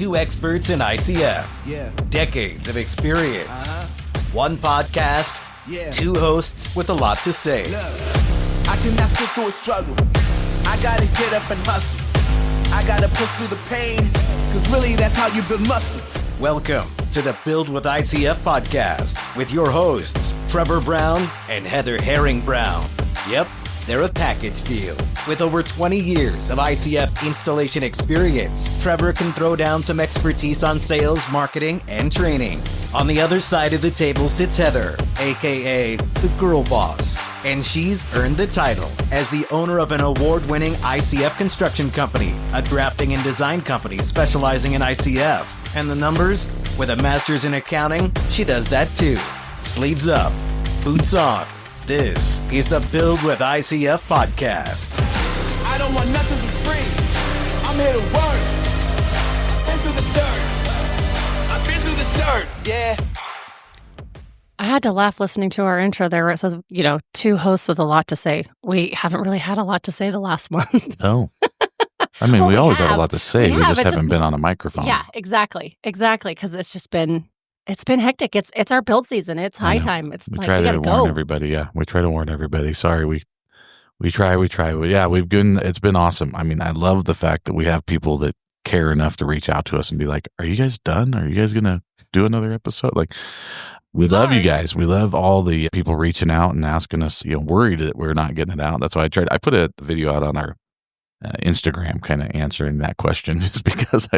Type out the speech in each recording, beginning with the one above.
Two experts in ICF. Decades of experience. One podcast. Two hosts with a lot to say. Look, I cannot sit through a struggle. I gotta get up and hustle. I gotta push through the pain, cause really that's how you build muscle. Welcome to the Build With ICF podcast with your hosts, Trevor Brown and Heather Herring Brown. Yep, they're a package deal. With over 20 years of ICF installation experience, Trevor can throw down some expertise on sales, marketing, and training. On the other side of the table sits Heather, aka the girl boss. And she's earned the title as the owner of an award-winning ICF construction company, a drafting and design company specializing in ICF. And the numbers? With a master's in accounting, she does that too. Sleeves up, boots on. This is the Build With ICF podcast. I don't want nothing for free. I'm here to work. I've been through the dirt, yeah. I had to laugh listening to our intro there where it says, two hosts with a lot to say. We haven't really had a lot to say the last month. Oh. I mean, we always have a lot to say. We just haven't been on a microphone. Yeah, exactly. Because it's been hectic. It's our build season. It's high time. It's we like try we gotta to go. warn everybody. Yeah, we try to warn everybody. Sorry, we try. Yeah, it's been awesome. I mean, I love the fact that we have people that care enough to reach out to us and be like, "Are you guys done? Are you guys gonna do another episode?" Like, we love you guys. We love all the people reaching out and asking us. Worried that we're not getting it out. That's why I put a video out on our Instagram kind of answering that question, just because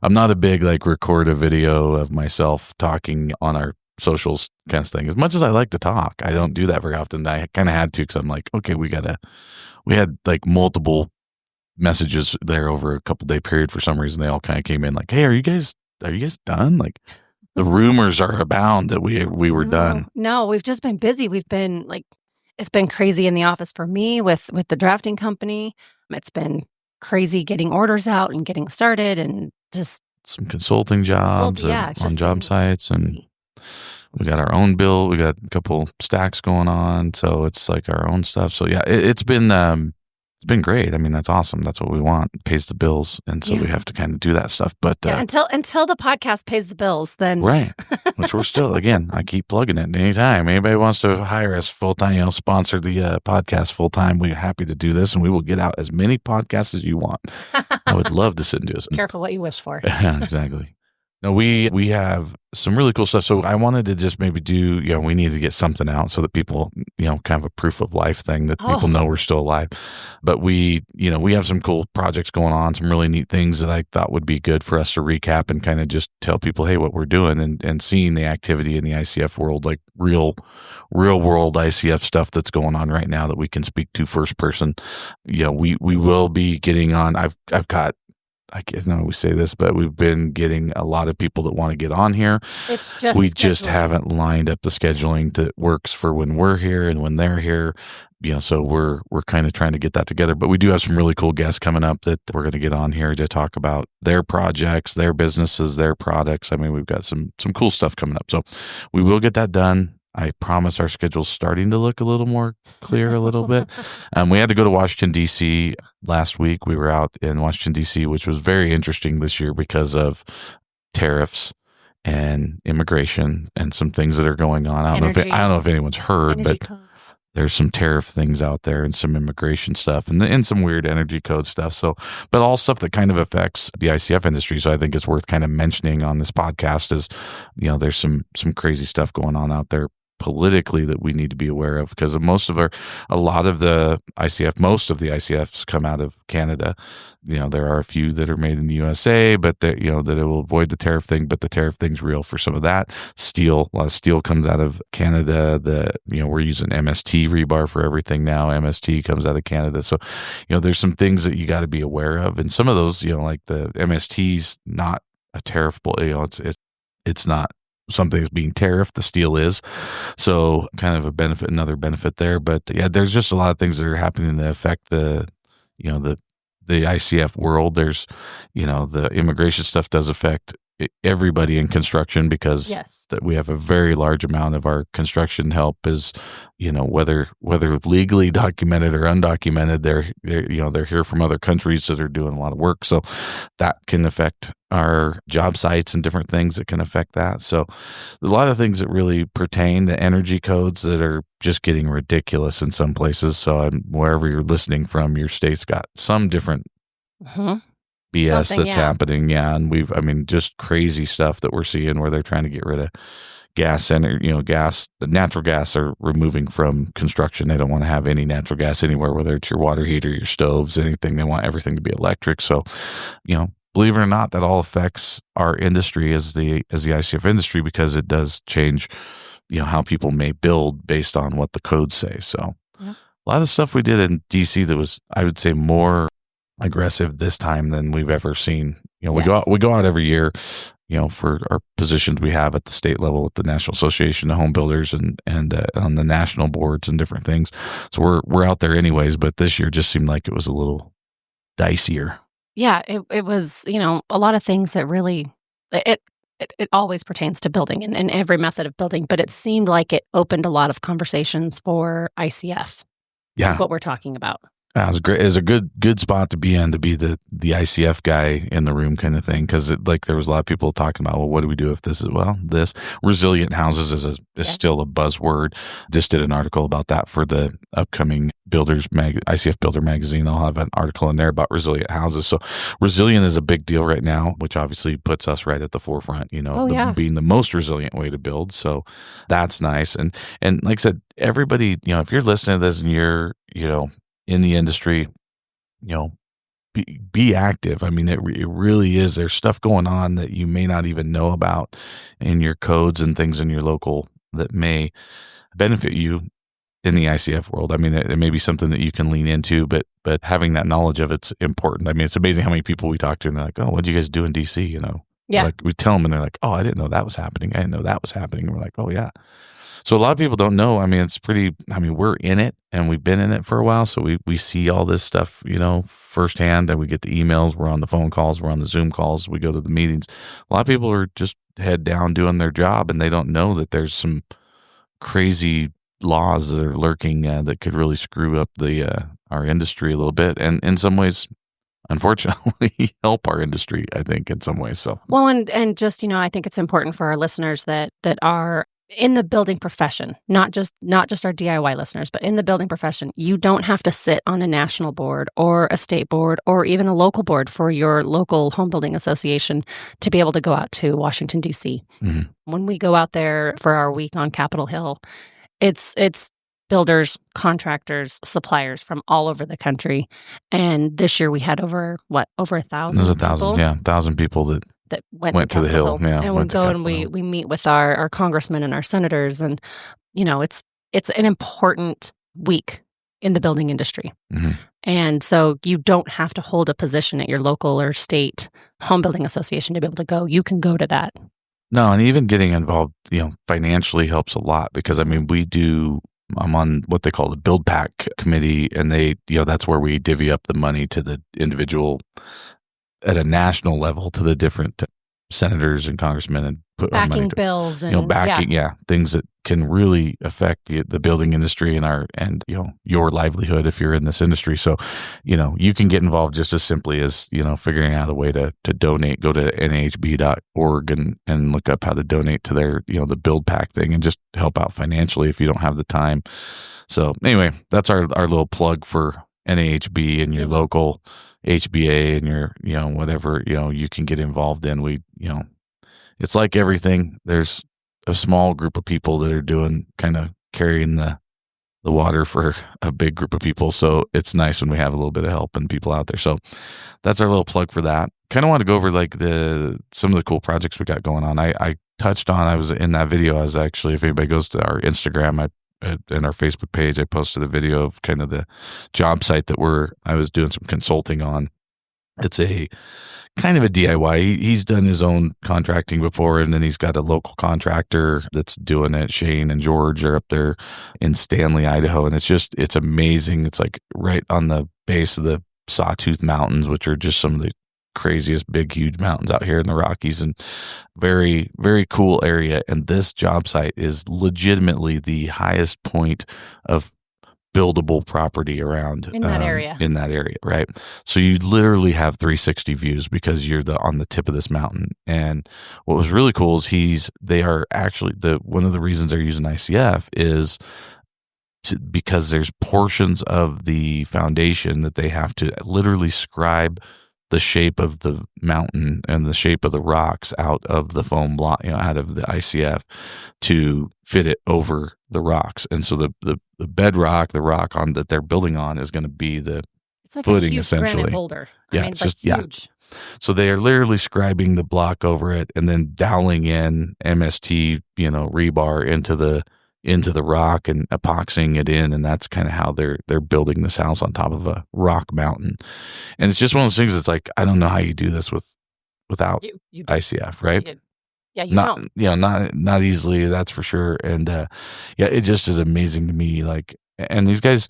I'm not a big record a video of myself talking on our socials kind of thing. As much as I like to talk, I don't do that very often. I kind of had to, because I'm like, okay, we had multiple messages there over a couple day period. For some reason, they all kind of came in like, hey, are you guys done? Like, the rumors are abound that we were done. No, we've just been busy. We've been it's been crazy in the office for me with the drafting company. It's been crazy getting orders out and getting started, and just some consulting jobs on job sites, and we got our own build. We got a couple stacks going on, so it's like our own stuff. So yeah, it's been great. I mean, that's awesome. That's what we want. It pays the bills, and so we have to kind of do that stuff. But until the podcast pays the bills, then right. Which we're still, again, I keep plugging it. Anytime anybody wants to hire us full time, sponsor the podcast full time, we're happy to do this, and we will get out as many podcasts as you want. I would love to sit and do this. Careful what you wish for. Yeah, exactly. No, we have some really cool stuff. So I wanted to just maybe do, we need to get something out so that people, kind of a proof of life thing that people know we're still alive. But we have some cool projects going on, some really neat things that I thought would be good for us to recap and kind of just tell people, hey, what we're doing, and seeing the activity in the ICF world, like real world ICF stuff that's going on right now that we can speak to first person. We will be getting on. I've got, I guess now we say this, but we've been getting a lot of people that want to get on here. It's just we just haven't lined up the scheduling that works for when we're here and when they're here. So we're kind of trying to get that together. But we do have some really cool guests coming up that we're going to get on here to talk about their projects, their businesses, their products. I mean, we've got some cool stuff coming up. So we will get that done. I promise our schedule's starting to look a little more clear a little bit. We had to go to Washington, D.C. last week. We were out in Washington, D.C., which was very interesting this year because of tariffs and immigration and some things that are going on. I don't know if anyone's heard, but there's some tariff things out there and some immigration stuff and some weird energy code stuff. So, but all stuff that kind of affects the ICF industry. So I think it's worth kind of mentioning on this podcast is, there's some crazy stuff going on out there politically that we need to be aware of, because most of the ICFs come out of Canada. There are a few that are made in the USA, but that it will avoid the tariff thing, but the tariff thing's real for some of that. Steel, a lot of steel comes out of Canada. We're using MST rebar for everything now. MST comes out of Canada. So, there's some things that you got to be aware of. And some of those, like the MST's not a tariffable, it's not something that's being tariffed. The steel is. So kind of another benefit there. But yeah, there's just a lot of things that are happening that affect the ICF world. There's, the immigration stuff does affect everybody in construction, because Yes. that we have a very large amount of our construction help is, whether legally documented or undocumented, they're here from other countries that are doing a lot of work. So that can affect our job sites and different things that can affect that. So a lot of things that really pertain to energy codes that are just getting ridiculous in some places. So wherever you're listening from, your state's got some different BS Something, that's yeah. happening. Yeah. And just crazy stuff that we're seeing where they're trying to get rid of gas and, the natural gas are removing from construction. They don't want to have any natural gas anywhere, whether it's your water heater, your stoves, anything. They want everything to be electric. So, believe it or not, that all affects our industry as the ICF industry, because it does change, how people may build based on what the codes say. So a lot of stuff we did in DC that was, I would say, more aggressive this time than we've ever seen. We go out every year, for our positions we have at the state level with the National Association of Home Builders and on the national boards and different things. So we're out there anyways, but this year just seemed like it was a little dicier. Yeah, it was, a lot of things that really, it always pertains to building and every method of building, but it seemed like it opened a lot of conversations for ICF. Yeah. What we're talking about. It was great. It was a good spot to be in, to be the ICF guy in the room kind of thing. Because there was a lot of people talking about, well, what do we do if this is, this resilient houses is still a buzzword. Just did an article about that for the upcoming ICF Builder magazine. I'll have an article in there about resilient houses. So resilient is a big deal right now, which obviously puts us right at the forefront, being the most resilient way to build. So that's nice. And like I said, everybody, if you're listening to this and you're, in the industry, be active. I mean, it really is. There's stuff going on that you may not even know about in your codes and things in your local that may benefit you in the ICF world. I mean, it may be something that you can lean into, but having that knowledge of it's important. I mean, it's amazing how many people we talk to and they're like, oh, what did you guys do in DC? Yeah. Like we tell them and they're like, oh, I didn't know that was happening. I didn't know that was happening. And we're like, oh yeah. So a lot of people don't know. I mean, we're in it and we've been in it for a while. So we see all this stuff, firsthand, and we get the emails, we're on the phone calls, we're on the Zoom calls, we go to the meetings. A lot of people are just head down doing their job and they don't know that there's some crazy laws that are lurking that could really screw up our industry a little bit. And in some ways, unfortunately, help our industry, I think, in some ways. So, well, and just, I think it's important for our listeners that are in the building profession, not just our DIY listeners, but in the building profession, you don't have to sit on a national board or a state board or even a local board for your local home building association to be able to go out to Washington, D.C. Mm-hmm. When we go out there for our week on Capitol Hill, it's builders, contractors, suppliers from all over the country. And this year we had over 1,000? There's 1,000, 1,000 people that went to the Hill. Yeah, and we go and we meet with our congressmen and our senators, and it's an important week in the building industry. Mm-hmm. And so you don't have to hold a position at your local or state home building association to be able to go. You can go to that. No, and even getting involved, financially helps a lot, because I'm on what they call the Build Pack committee, and they, that's where we divvy up the money to the individual at a national level to the different senators and congressmen and put our money backing to bills and things that can really affect the building industry and your livelihood if you're in this industry. So, you can get involved just as simply as, figuring out a way to donate. Go to nhb.org and look up how to donate to their, the Build Pack thing, and just help out financially if you don't have the time. So anyway, that's our little plug for NAHB and your local HBA and your, whatever, you can get involved in. It's like everything. There's a small group of people that are doing kind of carrying the water for a big group of people. So it's nice when we have a little bit of help and people out there. So that's our little plug for that. Kind of want to go over some of the cool projects we got going on. I touched on, I was in that video. I was actually, if anybody goes to our Instagram, and our Facebook page, I posted a video of kind of the job site that I was doing some consulting on. It's a kind of a DIY. He's done his own contracting before, and then he's got a local contractor that's doing it. Shane and George are up there in Stanley, Idaho, and it's amazing. It's like right on the base of the Sawtooth Mountains, which are just some of the craziest big, huge mountains out here in the Rockies, and very, very cool area. And this job site is legitimately the highest point of buildable property around in that area. Right? So you literally have 360 views because you're on the tip of this mountain. And what was really cool is they are actually one of the reasons they're using ICF is because there's portions of the foundation that they have to literally scribe the shape of the mountain and the shape of the rocks out of the foam block, out of the ICF to fit it over the rocks. And so the bedrock, the rock that they're building on is going to be the it's like footing, a huge essentially. Granite boulder. Yeah, I mean, it's like just, yeah. huge. So they are literally scribing the block over it and then doweling in MST, rebar into the rock and epoxying it in, and that's kind of how they're building this house on top of a rock mountain. And it's just one of those things that's like, I don't know how you do this without you ICF, right? Not easily, that's for sure. And it just is amazing to me. Like, and these guys,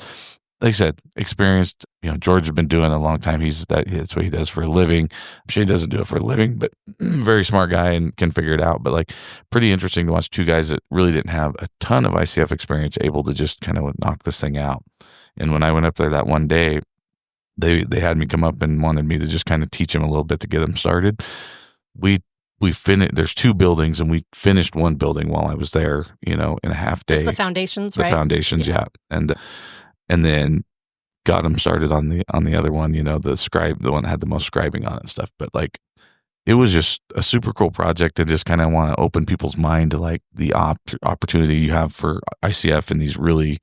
like I said, experienced. George has been doing it a long time. That's what he does for a living. Shane doesn't do it for a living, but very smart guy and can figure it out. But like, pretty interesting to watch two guys that really didn't have a ton of ICF experience able to just kind of knock this thing out. And when I went up there that one day, they had me come up and wanted me to just kind of teach them a little bit to get them started. We finished. There's two buildings, and we finished one building while I was there. In a half day. Just the foundations, right? The foundations, yeah. And then got them started on the other one, the one that had the most scribing on it and stuff. But like, it was just a super cool project to just kind of want to open people's mind to like the opportunity you have for ICF in these really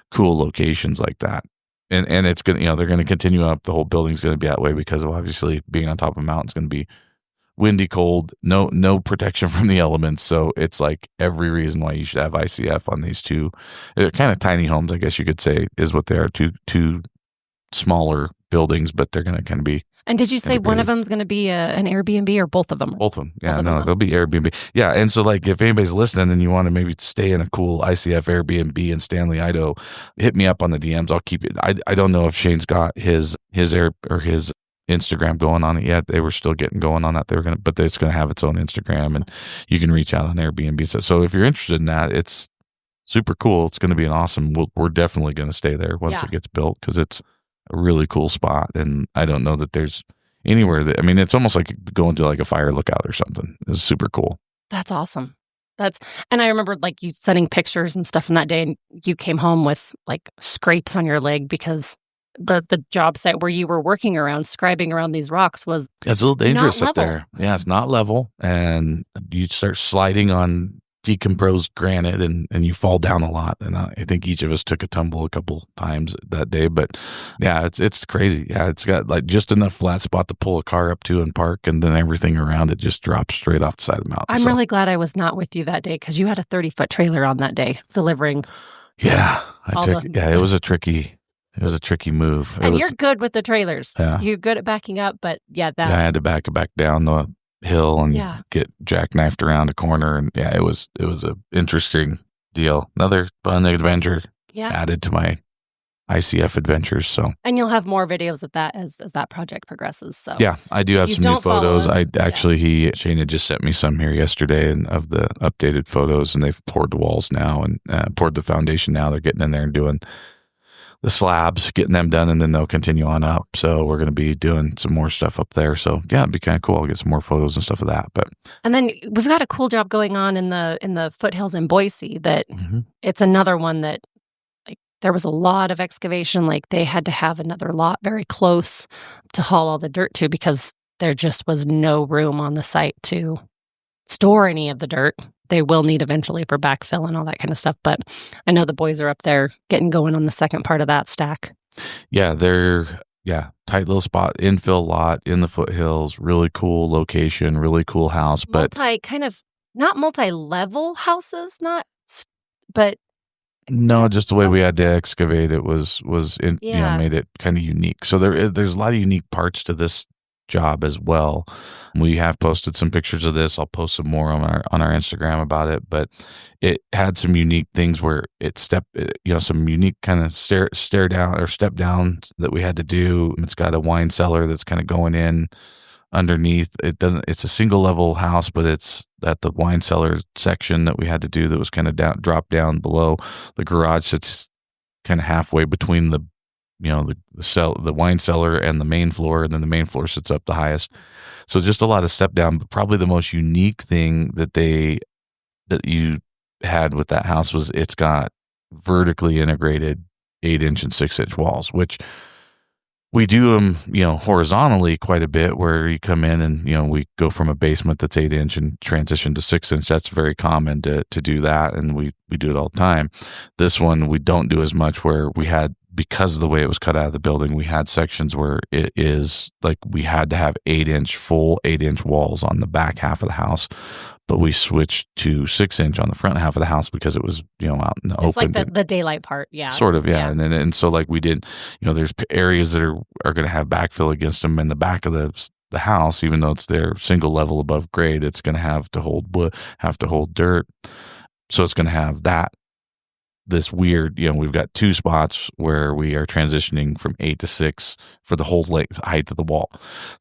cool locations like that. And it's going to, they're going to continue up. The whole building's going to be that way because of obviously being on top of a mountain is going to be windy, cold, no protection from the elements. So it's like every reason why you should have ICF on these two. They're kind of tiny homes, I guess you could say, is what they are. Two smaller buildings, but they're going to kind of be. And did you say one of them is going to be an Airbnb or both of them? Both of them. Yeah, they'll be Airbnb. Yeah, and so like if anybody's listening and you want to maybe stay in a cool ICF Airbnb in Stanley, Idaho, hit me up on the DMs. I'll keep it. I don't know if Shane's got his Instagram going on it yet. They were still getting going on that. But it's going to have its own Instagram, and you can reach out on Airbnb. So if you're interested in that, it's super cool. It's going to be an awesome. We're definitely going to stay there once it gets built because it's a really cool spot. And I don't know that there's anywhere that, it's almost like going to like a fire lookout or something. It's super cool. That's awesome. And I remember like you sending pictures and stuff from that day, and you came home with like scrapes on your leg because the job site where you were working around, scribing around these rocks was it's a little dangerous up there. Yeah, it's not level, and you start sliding on decomposed granite, and you fall down a lot. And I think each of us took a tumble a couple times that day. But yeah, it's crazy. Yeah, it's got like just enough flat spot to pull a car up to and park, and then everything around it just drops straight off the side of the mountain. I'm really glad I was not with you that day because you had a 30-foot trailer on that day delivering. Yeah, it was a tricky. It was a tricky move. You're good with the trailers. Yeah. You're good at backing up, but I had to back it back down the hill and get jackknifed around a corner. And it was an interesting deal. Another fun adventure added to my ICF adventures. So, and you'll have more videos of that as that project progresses. So yeah, I do have some new photos. Shane had just sent me some here yesterday and of the updated photos, and they've poured the walls now and poured the foundation now. They're getting in there and doing the slabs, getting them done, and then they'll continue on up. So we're going to be doing some more stuff up there. So yeah, it'd be kind of cool. I'll get some more photos and stuff of that. And then we've got a cool job going on in the foothills in Boise that it's another one that like there was a lot of excavation. Like they had to have another lot very close to haul all the dirt to because there just was no room on the site to store any of the dirt. They will need eventually for backfill and all that kind of stuff. But I know the boys are up there getting going on the second part of that stack. Yeah, tight little spot, infill lot in the foothills, really cool location, really cool house. But not multi-level houses, but no, just the way we had to excavate it was made it kind of unique. So there's a lot of unique parts to this job as well. We have posted some pictures of this. I'll post some more on our Instagram about it, but it had some unique things where some unique kind of step down that we had to do. It's got a wine cellar that's kind of going in underneath. It's a single level house, but it's at the wine cellar section that we had to do that was kind of dropped down below the garage. So it's kind of halfway between the wine cellar and the main floor, and then the main floor sits up the highest. So just a lot of step down. But probably the most unique thing that you had with that house was it's got vertically integrated 8-inch and 6-inch walls, which we do them, horizontally quite a bit, where you come in and, we go from a basement that's 8-inch and transition to 6-inch. That's very common to do that. And we do it all the time. This one, we don't do as much, where because of the way it was cut out of the building, we had sections where it is like we had to have full 8-inch walls on the back half of the house. But we switched to 6-inch on the front half of the house because it was, out in the open. It's like the daylight part, yeah. Sort of, yeah. And so like we did, there's areas that are going to have backfill against them in the back of the house, even though it's their single level above grade. It's going to have to hold dirt. So it's going to have this weird, we've got 2 spots where we are transitioning from 8 to 6 for the whole height of the wall.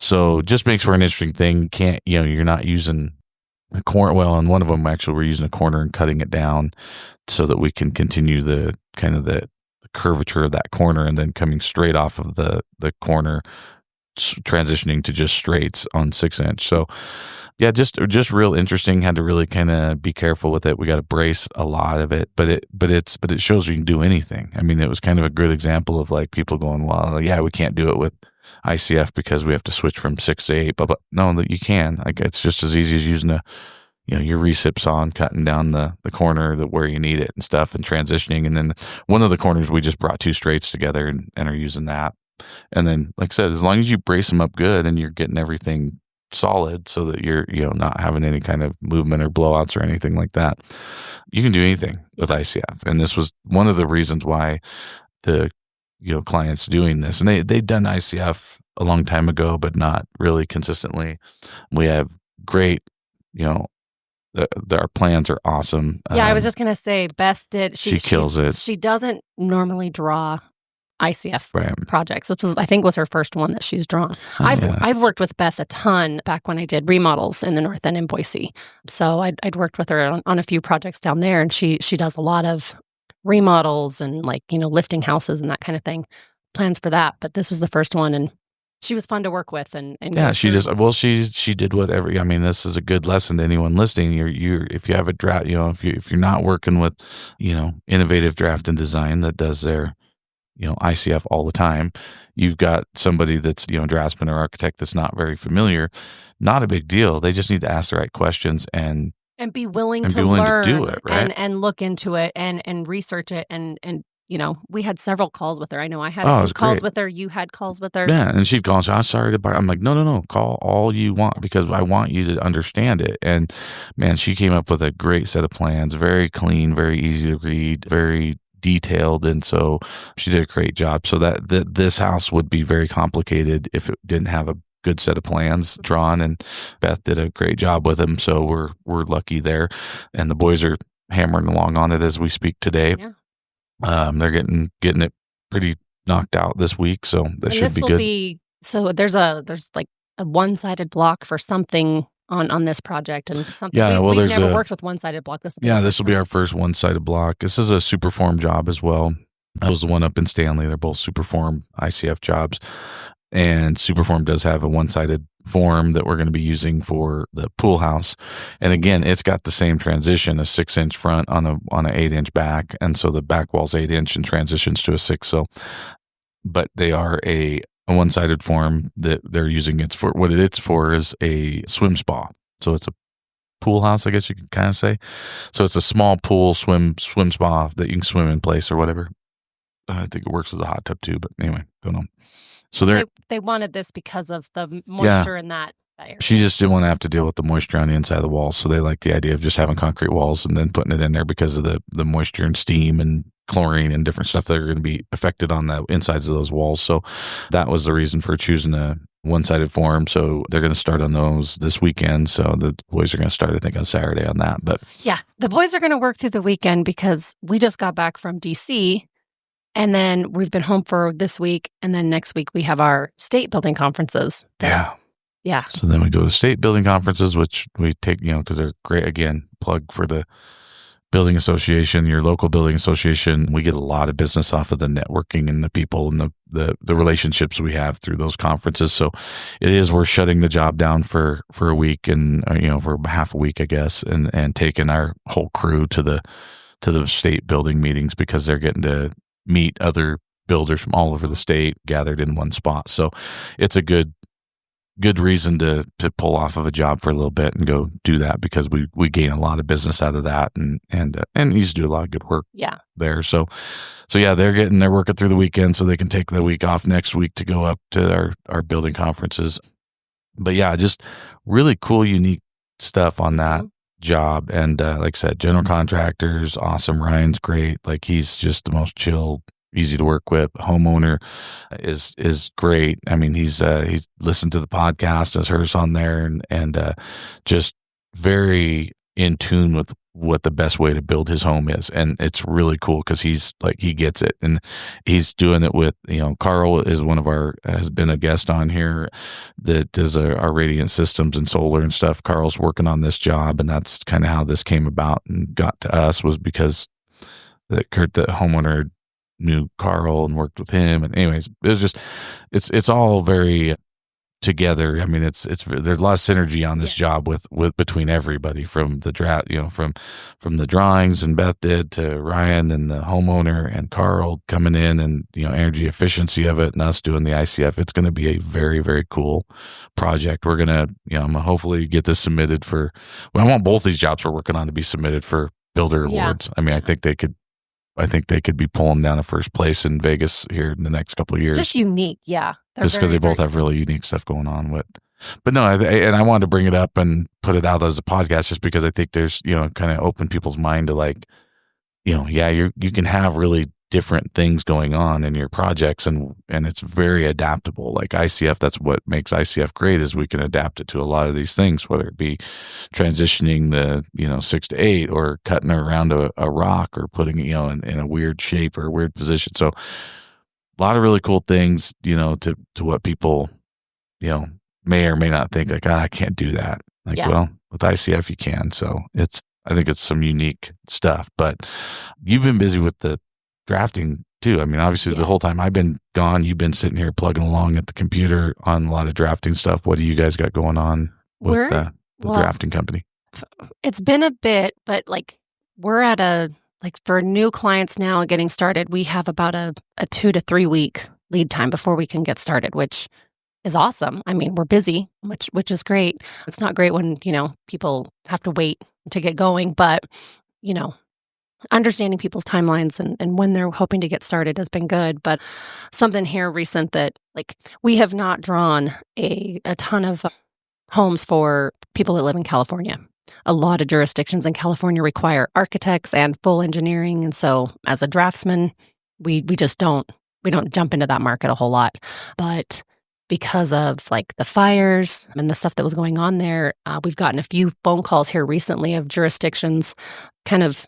So just makes for an interesting thing. You're not using a corner. Well, on one of them, actually, we're using a corner and cutting it down so that we can continue the kind of the curvature of that corner, and then coming straight off of the corner, transitioning to just straights on 6-inch. So yeah, just real interesting. Had to really kind of be careful with it. We got to brace a lot of it, but it shows you can do anything. I mean, it was kind of a good example of like people going, well, yeah, we can't do it with ICF because we have to switch from 6 to 8, but no, that you can. Like, it's just as easy as using your recip saw and cutting down the corner where you need it and stuff, and transitioning. And then one of the corners, we just brought 2 straights together and are using that. And then, like I said, as long as you brace them up good and you're getting everything solid so that you're, not having any kind of movement or blowouts or anything like that, you can do anything with ICF. And this was one of the reasons why the clients doing this, and they'd done ICF a long time ago, but not really consistently. We have great, our plans are awesome. Yeah, I was just going to say, Beth did. She kills it. She doesn't normally draw ICF projects. This was her first one that she's drawn. I've worked with Beth a ton back when I did remodels in the North End in Boise. So I'd worked with her on a few projects down there, and she does a lot of remodels and lifting houses and that kind of thing, plans for that. But this was the first one, and she was fun to work with. And yeah, she did whatever. I mean, this is a good lesson to anyone listening. If you have a draft, if you're not working with, innovative draft and design that does their, ICF all the time, you've got somebody that's, draftsman or architect that's not very familiar. Not a big deal. They just need to ask the right questions and be willing to learn to do it, right? and look into it and research it. And we had several calls with her. I know I had calls with her. You had calls with her. Yeah, and she'd call and say, I'm sorry to buy. I'm like, no, call all you want, because I want you to understand it. And man, she came up with a great set of plans, very clean, very easy to read, very detailed. And so she did a great job. So that this house would be very complicated if it didn't have a good set of plans drawn, and Beth did a great job with them. So we're lucky there, and the boys are hammering along on it as we speak today. Yeah. They're getting it pretty knocked out this week, so that should be good. So there's like a one-sided block for something on this project, and something we've never worked with one-sided block. This will be our first one-sided block. This is a Superform job as well. That was the one up in Stanley. They're both Superform ICF jobs. And Superform does have a one-sided form that we're going to be using for the pool house. And again, it's got the same transition, a 6-inch front on an 8-inch back. And so the back wall's 8-inch and transitions to a 6. So, but they are a one-sided form that they're using. It's for what it's for is a swim spa. So it's a pool house, I guess you could kind of say. So it's a small pool swim spa that you can swim in place or whatever. I think it works as a hot tub too, but anyway, don't know. So they wanted this because of the moisture in that area. She just didn't want to have to deal with the moisture on the inside of the walls. So they like the idea of just having concrete walls and then putting it in there because of the moisture and steam and chlorine and different stuff that are going to be affected on the insides of those walls. So that was the reason for choosing a one-sided form. So they're going to start on those this weekend. So the boys are going to start, I think, on Saturday on that. But yeah, the boys are going to work through the weekend because we just got back from DC. And then we've been home for this week. And then next week we have our state building conferences. Yeah. Yeah. So then we go to state building conferences, which we take, because they're great. Again, plug for the building association, your local building association. We get a lot of business off of the networking and the people and the relationships we have through those conferences. So it is worth shutting the job down for a week and, for half a week, I guess, and taking our whole crew to the state building meetings because they're getting to meet other builders from all over the state gathered in one spot. So it's a good reason to pull off of a job for a little bit and go do that because we gain a lot of business out of that and you just do a lot of good work there. So yeah, they're working through the weekend so they can take the week off next week to go up to our building conferences. But yeah, just really cool, unique stuff on that job. And like I said, general contractors, awesome. Ryan's great. Like he's just the most chill, easy to work with. Homeowner is great. I mean, he's listened to the podcast, has hers on there, and just very in tune with what the best way to build his home is. And it's really cool because he's like, he gets it, and he's doing it with, Carl is has been a guest on here that does our radiant systems and solar and stuff. Carl's working on this job, and that's kind of how this came about and got to us, was because Kurt, the homeowner, knew Carl and worked with him. And anyways, it was just, it's all very together. I mean, there's a lot of synergy on this job with between everybody, from the draft, from the drawings and Beth did, to Ryan and the homeowner and Carl coming in, and, energy efficiency of it, and us doing the ICF. It's going to be a very, very cool project. We're going to, I'm gonna hopefully get this submitted I want both these jobs we're working on to be submitted for builder awards. I mean, I think they could be pulling down a first place in Vegas here in the next couple of years. Just unique, yeah. Just because they both have really unique stuff going on with. But no, and I wanted to bring it up and put it out as a podcast just because I think there's, kind of open people's mind to like, you can have really different things going on in your projects, and it's very adaptable. Like ICF, that's what makes ICF great, is we can adapt it to a lot of these things, whether it be transitioning the 6 to 8 or cutting around a rock or putting it in a weird shape or a weird position. So a lot of really cool things, to what people may or may not think, like, I can't do that. Like, well, with ICF you can. So I think it's some unique stuff. But you've been busy with the drafting too. I mean, obviously the whole time I've been gone, you've been sitting here plugging along at the computer on a lot of drafting stuff. What do you guys got going on with the drafting company? It's been a bit, but we're at for new clients now getting started, we have about a 2 to 3 week lead time before we can get started, which is awesome. I mean, we're busy, which is great. It's not great when, people have to wait to get going, but, understanding people's timelines and when they're hoping to get started has been good. But something here recent that we have not drawn a ton of homes for people that live in California. A lot of jurisdictions in California require architects and full engineering. And so as a draftsman, we don't jump into that market a whole lot. But because of the fires and the stuff that was going on there, we've gotten a few phone calls here recently of jurisdictions kind of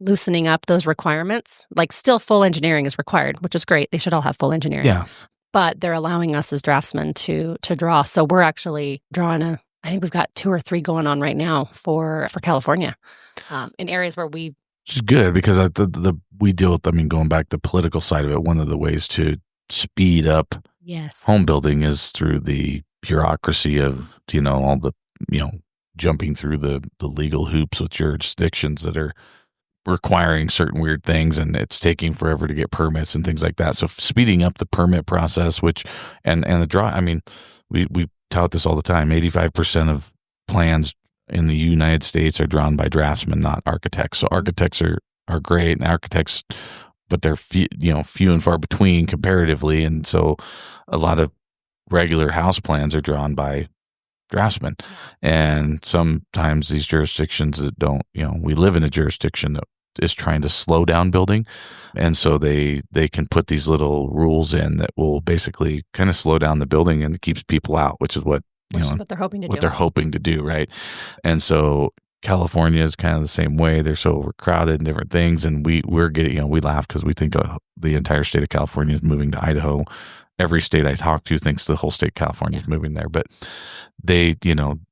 loosening up those requirements. Still full engineering is required, which is great. They should all have full engineering. Yeah. But they're allowing us as draftsmen to draw. So we're actually drawing I think we've got 2 or 3 going on right now for California, in areas where we. Which is good because we deal with, going back to the political side of it, one of the ways to speed up home building is through the bureaucracy of, all the, jumping through the legal hoops with jurisdictions that are requiring certain weird things, and it's taking forever to get permits and things like that. So speeding up the permit process, and the draw, we tout this all the time. 85% of plans in the United States are drawn by draftsmen, not architects. So architects are great, and architects, but they're few and far between comparatively. And so a lot of regular house plans are drawn by draftsmen. And sometimes these jurisdictions that don't, we live in a jurisdiction that is trying to slow down building. And so they can put these little rules in that will basically kind of slow down the building, and it keeps people out, which is what they're hoping to do. What they're hoping to do, right? And so California is kind of the same way. They're so overcrowded and different things. And we're getting, we laugh because we think the entire state of California is moving to Idaho every state I talk to thinks the whole state of California is moving there, but they,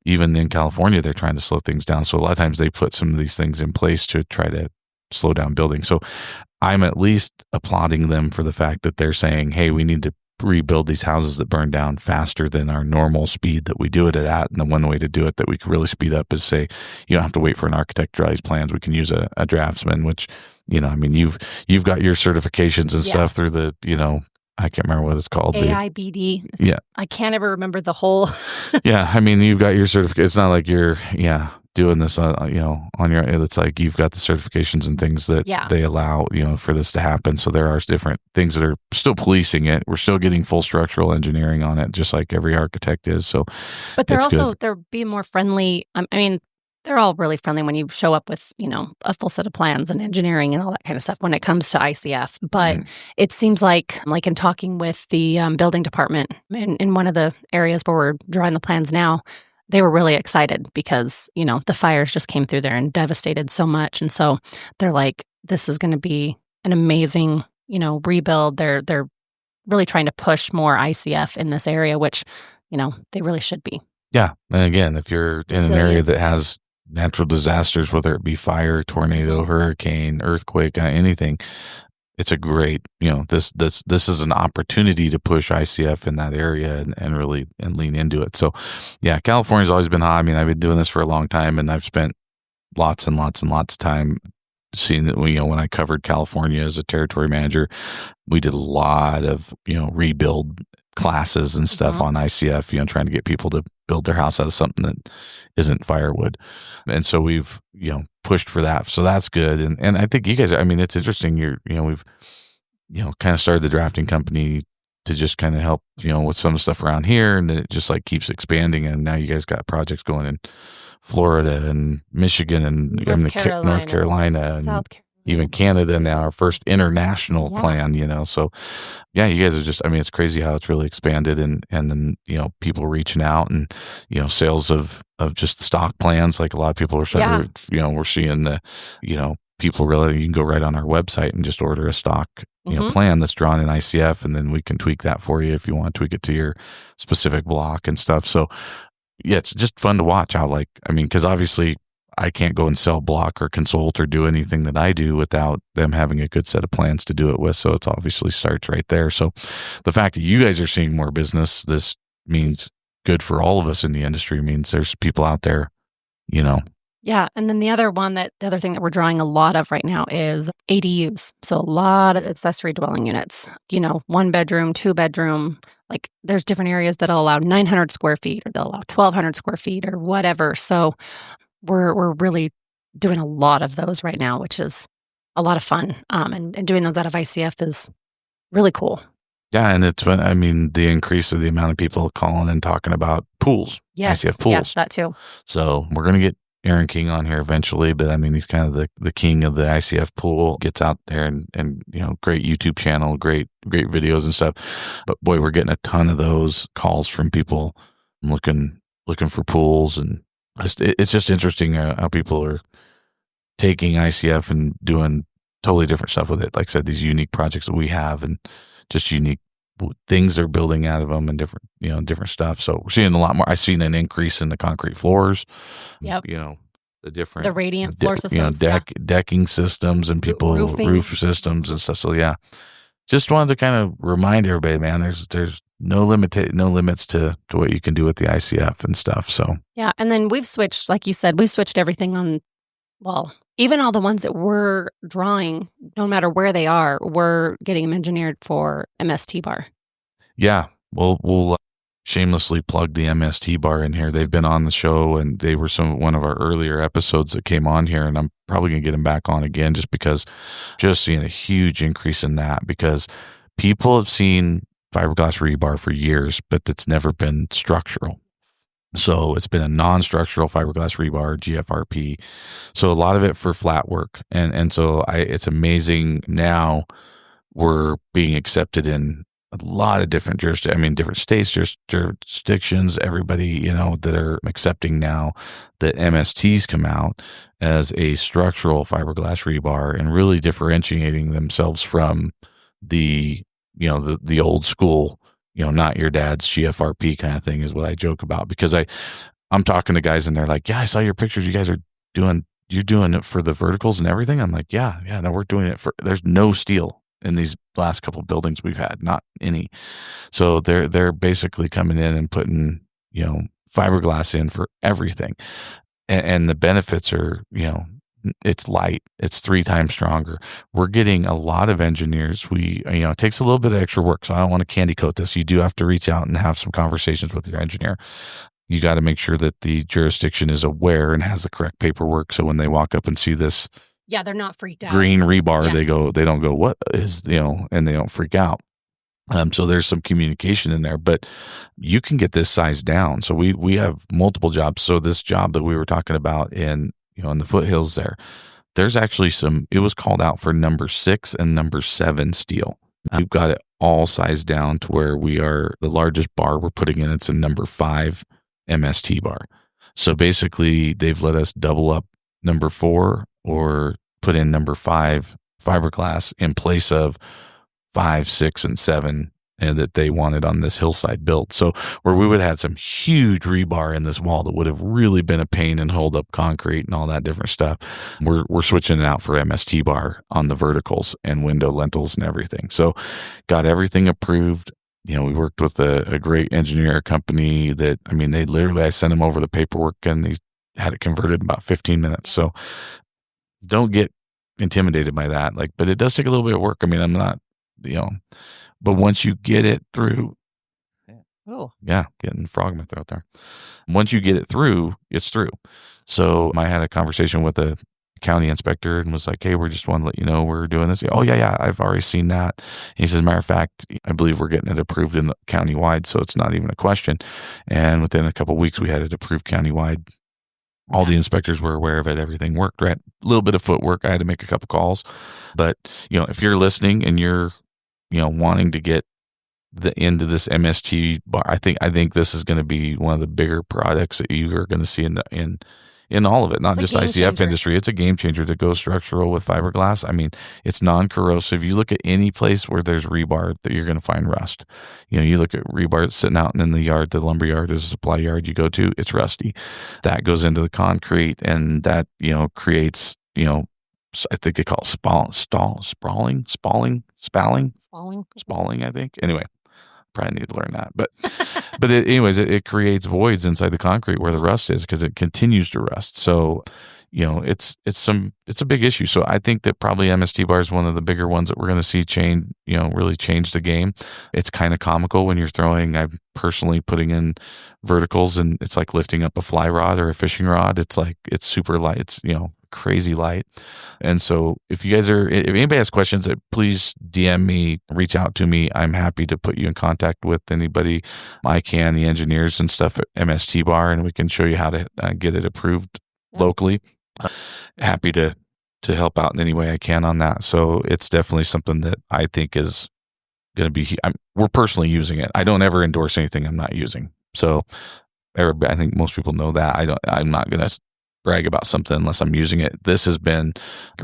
even in California, they're trying to slow things down. So a lot of times they put some of these things in place to try to slow down building. So I'm at least applauding them for the fact that they're saying, hey, we need to rebuild these houses that burn down faster than our normal speed that we do it at. And the one way to do it that we could really speed up is say, you don't have to wait for an architect to draw these plans. We can use a draftsman, which, you've got your certifications and stuff through the, I can't remember what it's called. AIBD. Yeah. I can't ever remember the whole. Yeah. You've got your certificate. It's not like you're, doing this, on your, it's like you've got the certifications and things that they allow, for this to happen. So there are different things that are still policing it. We're still getting full structural engineering on it, just like every architect is. So, but they're being more friendly. They're all really friendly when you show up with, a full set of plans and engineering and all that kind of stuff when it comes to ICF. But it seems like in talking with the building department in one of the areas where we're drawing the plans now, they were really excited because, the fires just came through there and devastated so much. And so they're like, this is going to be an amazing, rebuild. They're really trying to push more ICF in this area, which, they really should be. Yeah. And again, if you're in an area that has natural disasters, whether it be fire, tornado, hurricane, earthquake, anything, it's a great, this is an opportunity to push ICF in that area and really lean into it. So yeah, California's always been hot. I've been doing this for a long time, and I've spent lots and lots and lots of time seeing that, when I covered California as a territory manager, we did a lot of, rebuild classes and stuff on ICF, trying to get people to build their house out of something that isn't firewood. And so we've, pushed for that. So that's good. And I think you guys, it's interesting. We've, kind of started the drafting company to just kind of help, with some stuff around here, and it just like keeps expanding. And now you guys got projects going in Florida and Michigan and North Carolina and South Carolina. Even Canada now, our first international plan, So, yeah, you guys are just, it's crazy how it's really expanded, and then, people reaching out and, sales of just stock plans. Like a lot of people are starting, we're seeing the, people really, you can go right on our website and just order a stock, plan that's drawn in ICF, and then we can tweak that for you if you want to tweak it to your specific block and stuff. So, yeah, it's just fun to watch how, because obviously, I can't go and sell block or consult or do anything that I do without them having a good set of plans to do it with. So it's obviously starts right there. So the fact that you guys are seeing more business, this means good for all of us in the industry. Means there's people out there, Yeah. And then the other thing that we're drawing a lot of right now is ADUs. So a lot of accessory dwelling units, 1 bedroom, 2 bedroom, there's different areas that'll allow 900 square feet, or they'll allow 1,200 square feet or whatever. So we're really doing a lot of those right now, which is a lot of fun. And doing those out of ICF is really cool. Yeah, and it's fun. The increase of the amount of people calling and talking about pools. Yes, ICF pools. Yes, that too. So we're going to get Aaron King on here eventually, but he's kind of the king of the ICF pool. Gets out there and great YouTube channel, great videos and stuff. But boy, we're getting a ton of those calls from people looking for pools, and it's just interesting how people are taking ICF and doing totally different stuff with it. Like I said, these unique projects that we have, and just unique things they're building out of them, and different stuff. So we're seeing a lot more. I've seen an increase in the concrete floors. Yep. The radiant floor systems, decking systems, and people roof systems and stuff. So yeah, just wanted to kind of remind everybody, man, there's no limits to what you can do with the ICF and stuff. So yeah, and then we've switched, like you said, everything on. Well, even all the ones that we're drawing, no matter where they are, we're getting them engineered for MST bar. Yeah, we'll shamelessly plug the MST bar in here. They've been on the show, and they were one of our earlier episodes that came on here, and I'm probably going to get them back on again just because just seeing a huge increase in that, because people have seen fiberglass rebar for years, but it's never been structural. So it's been a non-structural fiberglass rebar, GFRP. So a lot of it for flat work. And so it's amazing now we're being accepted in a lot of different different states, jurisdictions, everybody, that are accepting now that MSTs come out as a structural fiberglass rebar, and really differentiating themselves from the old school not your dad's GFRP kind of thing is what I joke about, because I'm talking to guys and they're like, yeah, I saw your pictures. You guys are you're doing it for the verticals and everything. I'm like, yeah, no, we're doing it there's no steel in these last couple of buildings we've had, not any. So they're basically coming in and putting, fiberglass in for everything. And the benefits are, it's light. It's 3 times stronger. We're getting a lot of engineers. It takes a little bit of extra work. So I don't want to candy coat this. You do have to reach out and have some conversations with your engineer. You got to make sure that the jurisdiction is aware and has the correct paperwork. So when they walk up and see this, they're not freaked out. Green rebar, they don't go, what is, and they don't freak out. So there's some communication in there, but you can get this size down. So we have multiple jobs. So this job that we were talking about in the foothills there's actually it was called out for number 6 and number 7 steel. We've got it all sized down to where we are the largest bar we're putting in. It's a number 5 MST bar. So basically they've let us double up number 4 or put in number 5 fiberglass in place of 5, 6, and 7 and that they wanted on this hillside build. So where we would have had some huge rebar in this wall that would have really been a pain and hold up concrete and all that different stuff, we're switching it out for MST bar on the verticals and window lintels and everything. So got everything approved. We worked with a great engineer company that, I sent him over the paperwork and he had it converted in about 15 minutes. So don't get intimidated by that. But it does take a little bit of work. I'm not, but once you get it through, getting a frog in my throat there. Once you get it through, it's through. So I had a conversation with a county inspector and was like, hey, we just want to let you know we're doing this. Oh yeah, I've already seen that. He says, matter of fact, I believe we're getting it approved in the countywide, so it's not even a question. And within a couple of weeks, we had it approved countywide. All the inspectors were aware of it. Everything worked right. A little bit of footwork. I had to make a couple calls, but if you're listening and you're wanting to get into this MST bar, I think this is going to be one of the bigger products that you are going to see in all of it, not just ICF industry. It's a game changer to go structural with fiberglass. It's non-corrosive. You look at any place where there's rebar that you're going to find rust. You look at rebar that's sitting out in the yard, the lumber yard is a supply yard you go to, it's rusty. That goes into the concrete and that, creates, I think they call it spalling, I think. Anyway, probably need to learn that. But it creates voids inside the concrete where the rust is because it continues to rust. So, it's a big issue. So I think that probably MST bar is one of the bigger ones that we're going to see really change the game. It's kind of comical when I'm personally putting in verticals and it's like lifting up a fly rod or a fishing rod. It's super light. It's, crazy light. And so if anybody has questions, please DM me, reach out to me. I'm happy to put you in contact with anybody I can, the engineers and stuff at MST bar, and we can show you how to get it approved locally. Happy to help out in any way I can on that. So it's definitely something that I think is going to be, we're personally using it. I don't ever endorse anything I'm not using. So I think most people know that. I'm not going to brag about something unless I'm using it. This has been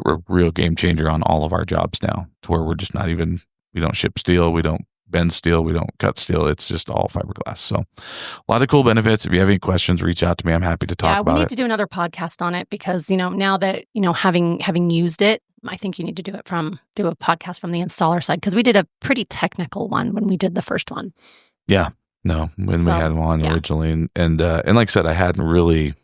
a real game changer on all of our jobs now, to where we're just we don't ship steel, we don't bend steel, we don't cut steel. It's just all fiberglass. So a lot of cool benefits. If you have any questions, reach out to me. I'm happy to talk about it. We need to do another podcast on it because, now that, having used it, I think you need to do a podcast from the installer side, because we did a pretty technical one when we did the first one. Yeah. No, when we had one originally. And like I said, I hadn't really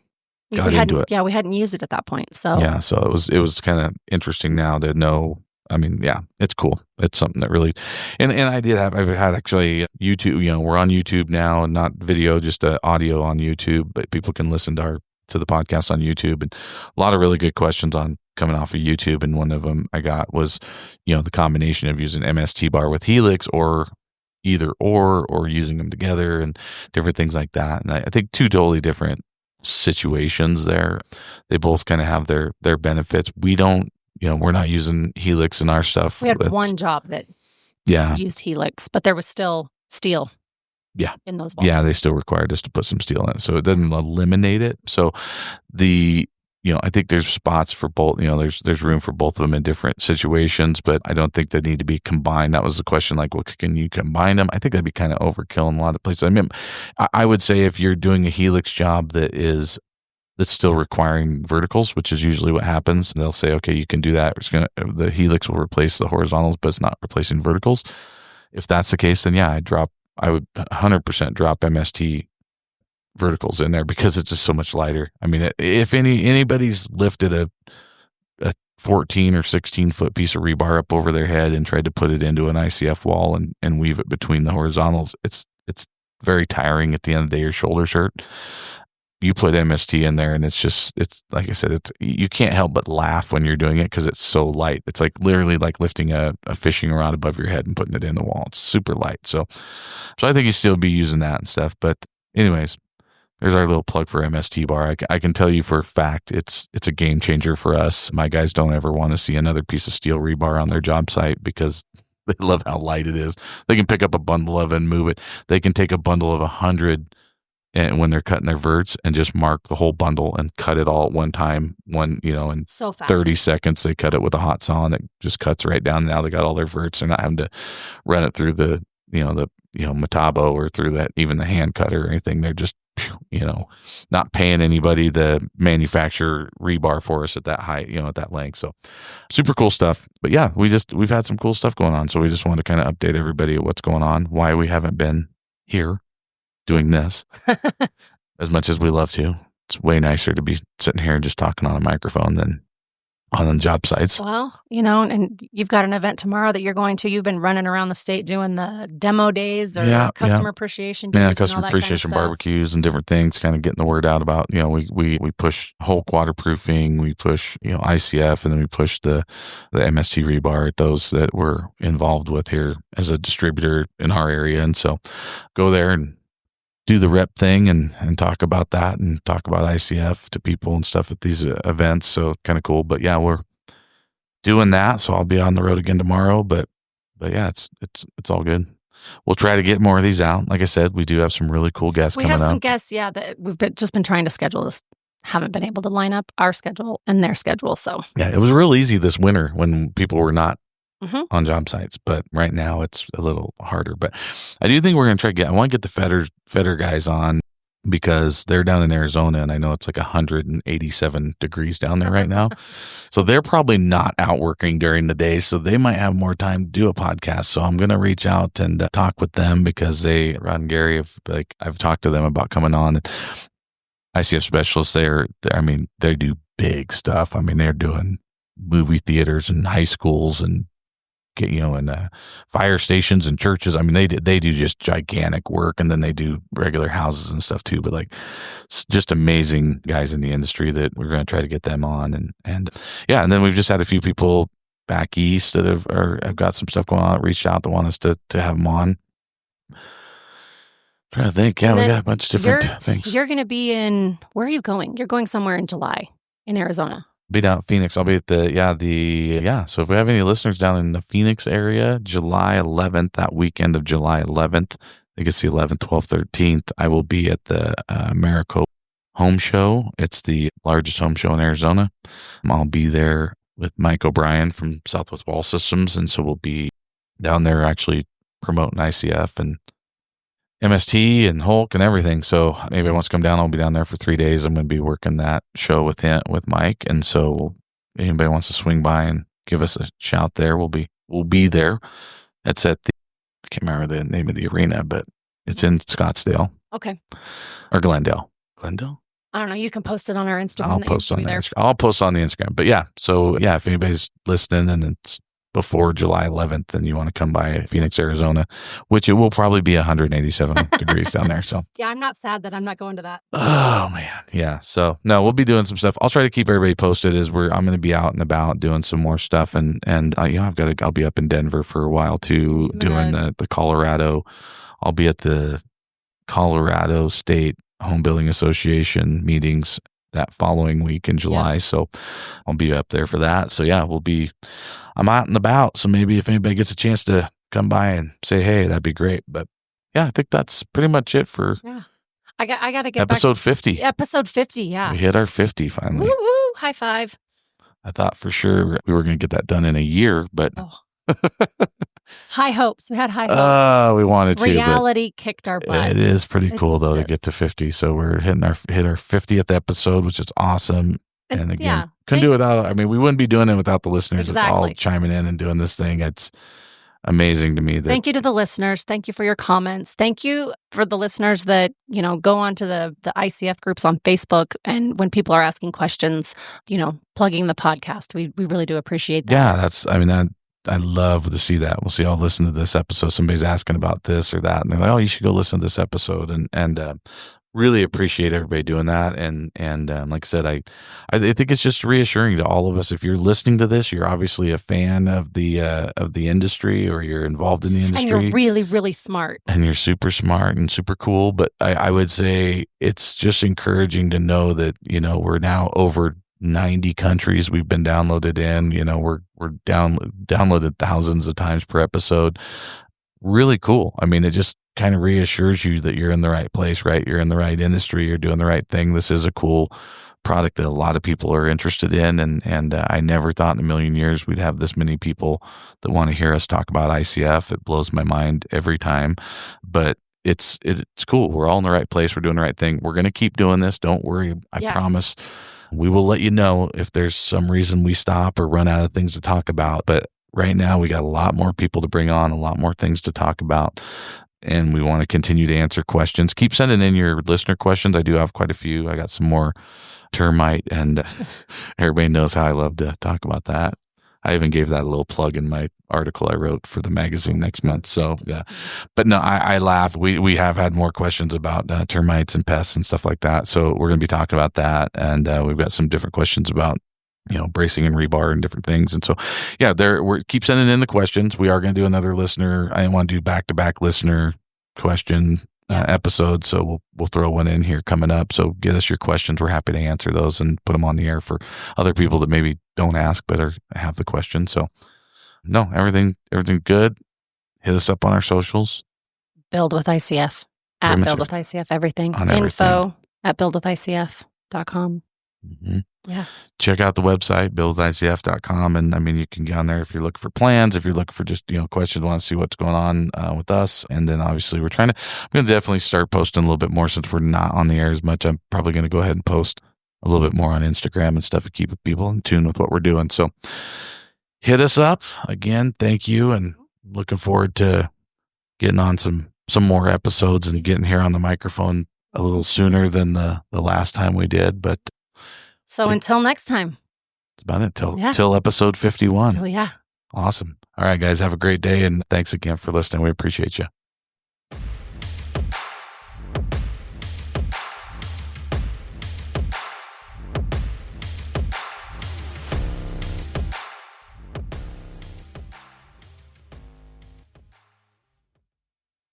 got into it. Yeah, we hadn't used it at that point. So yeah, so it was kind of interesting now to know. It's cool. It's something that really, and I've had actually YouTube. We're on YouTube now, and not video, just audio on YouTube. But people can listen to the podcast on YouTube, and a lot of really good questions coming off of YouTube. And one of them I got was, the combination of using MST bar with Helix or either or using them together and different things like that. And I think two totally different situations there. They both kind of have their benefits. We don't, we're not using Helix in our stuff. We had one job that used Helix, but there was still steel in those walls. Yeah, they still required us to put some steel in it. So it doesn't eliminate it. So the I think there's spots for both, there's room for both of them in different situations, but I don't think they need to be combined. That was the question, like, well, can you combine them? I think that'd be kind of overkill in a lot of places. I mean, I would say if you're doing a helix job that's still requiring verticals, which is usually what happens, they'll say, okay, you can do that. The helix will replace the horizontals, but it's not replacing verticals. If that's the case, then yeah, I would 100% drop MST verticals in there because it's just so much lighter. I mean, if anybody's lifted a 14 or 16 foot piece of rebar up over their head and tried to put it into an ICF wall and weave it between the horizontals, it's very tiring at the end of the day. Your shoulders hurt. You put MST in there and it's like I said, you can't help but laugh when you're doing it because it's so light. It's like literally like lifting a fishing rod above your head and putting it in the wall. It's super light. So I think you still be using that and stuff. But anyways, there's our little plug for MST bar. I can tell you for a fact it's a game changer for us. My guys don't ever want to see another piece of steel rebar on their job site because they love how light it is. They can pick up a bundle of it and move it. They can take a bundle of 100 and when they're cutting their verts and just mark the whole bundle and cut it all at one time. In so fast. 30 seconds, they cut it with a hot saw and it just cuts right down. Now they got all their verts. They're not having to run it through the Metabo or through that, even the hand cutter or anything. They're just, not paying anybody to manufacture rebar for us at that height, at that length. So super cool stuff. But yeah, we've had some cool stuff going on. So we just wanted to kind of update everybody at what's going on, why we haven't been here doing this as much as we love to. It's way nicer to be sitting here and just talking on a microphone than on job sites. Well, and you've got an event tomorrow that you're going to. You've been running around the state doing the demo days or customer appreciation days. Yeah, customer appreciation barbecues and different things, kind of getting the word out about, we push Hulk waterproofing, we push, ICF, and then we push the MST rebar at those that we're involved with here as a distributor in our area. And so go there and do the rep thing and talk about that and talk about ICF to people and stuff at these events. So kind of cool. But yeah, we're doing that. So I'll be on the road again tomorrow. But yeah, it's all good. We'll try to get more of these out. Like I said, we do have some really cool guests coming up. We have some guests, that we've just been trying to schedule this. Haven't been able to line up our schedule and their schedule. So yeah, it was real easy this winter when people were not on job sites, but right now it's a little harder. But I do think we're going to I want to get the Feder guys on because they're down in Arizona and I know it's like 187 degrees down there right now. So they're probably not out working during the day. So they might have more time to do a podcast. So I'm going to reach out and talk with them because Rod and Gary I've talked to them about coming on. ICF specialists, they do big stuff. I mean, they're doing movie theaters and high schools and and fire stations and churches. I mean, they do just gigantic work, and then they do regular houses and stuff too. But just amazing guys in the industry that we're going to try to get them on, and then we've just had a few people back east that have got some stuff going on. Reached out to want us to have them on. I'm trying to think. Yeah, we got a bunch of different things. You're going to be where are you going? You're going somewhere in July in Arizona. Be down at Phoenix. I'll be at so if we have any listeners down in the Phoenix area, July 11th, that weekend of July 11th, I guess the 11th, 12th, 13th, I will be at the Maricopa Home Show. It's the largest home show in Arizona. I'll be there with Mike O'Brien from Southwest Wall Systems. And so we'll be down there actually promoting ICF and MST and Hulk and everything. So maybe wants to come down. I'll be down there for 3 days. I'm going to be working that show with Mike. And so anybody wants to swing by and give us a shout there, we'll be there. It's at I can't remember the name of the arena, but it's in Scottsdale. Okay. Or Glendale. Glendale? I don't know. You can post it on our Instagram. I'll post on the Instagram. But yeah, so yeah, if anybody's listening and it's before July 11th and you want to come by Phoenix, Arizona, which it will probably be 187 degrees down there. So yeah, I'm not sad that I'm not going to that. Oh man. Yeah. So no, we'll be doing some stuff. I'll try to keep everybody posted I'm going to be out and about doing some more stuff. And I'll be up in Denver for a while too, doing the Colorado. I'll be at the Colorado State Home Building Association meetings that following week in July. Yeah. So I'll be up there for that. So yeah, I'm out and about. So maybe if anybody gets a chance to come by and say, hey, that'd be great. But yeah, I think that's pretty much it for. Yeah. I got to get Episode 50. back. Episode 50, yeah. We hit our 50 finally. Woo, woo, high five. I thought for sure we were going to get that done in a year, but high hopes. We had high hopes. We wanted to. Reality kicked our butt. It is pretty cool though to get to 50. So we're hit our 50th episode, which is awesome. And again, couldn't do it without. I mean, we wouldn't be doing it without the listeners all chiming in and doing this thing. It's amazing to me. Thank you to the listeners. Thank you for your comments. Thank you for the listeners that, go onto the ICF groups on Facebook. And when people are asking questions, plugging the podcast, we really do appreciate that. Yeah, I love to see that. We'll see, I'll listen to this episode. Somebody's asking about this or that. And they're like, oh, you should go listen to this episode. And really appreciate everybody doing that. And like I said, I think it's just reassuring to all of us. If you're listening to this, you're obviously a fan of the industry, or you're involved in the industry. And you're really, really smart. And you're super smart and super cool. But I would say it's just encouraging to know that, we're now over 90 countries we've been downloaded in. We're downloaded thousands of times per episode. Really cool. I mean, it just kind of reassures you that you're in the right place, right? You're in the right industry. You're doing the right thing. This is a cool product that a lot of people are interested in. And I never thought in a million years we'd have this many people that want to hear us talk about ICF. It blows my mind every time, but it's cool. We're all in the right place. We're doing the right thing. We're going to keep doing this. Don't worry. I promise. We will let you know if there's some reason we stop or run out of things to talk about. But right now, we got a lot more people to bring on, a lot more things to talk about, and we want to continue to answer questions. Keep sending in your listener questions. I do have quite a few. I got some more termite, and everybody knows how I love to talk about that. I even gave that a little plug in my article I wrote for the magazine next month. So, yeah. But no, I laugh. We have had more questions about termites and pests and stuff like that. So we're going to be talking about that. And we've got some different questions about, bracing and rebar and different things. And so, yeah, keep sending in the questions. We are going to do another listener. I want to do back-to-back listener question episode. So we'll throw one in here coming up. So get us your questions. We're happy to answer those and put them on the air for other people that maybe don't ask but have the question. So no, everything good. Hit us up on our socials. Build with ICF at Build with ICF. Everything. Info at buildwithicf.com. Mm-hmm. Yeah. Check out the website, buildwithicf.com. And I mean, you can get on there if you're looking for plans, if you're looking for just, questions, want to see what's going on with us. And then obviously I'm going to definitely start posting a little bit more since we're not on the air as much. I'm probably going to go ahead and post a little bit more on Instagram and stuff to keep people in tune with what we're doing. So hit us up again. Thank you. And looking forward to getting on some more episodes and getting here on the microphone a little sooner than the last time we did. But so until next time. That's about it. Till episode 51. Yeah. Awesome. All right, guys, have a great day. And thanks again for listening. We appreciate you.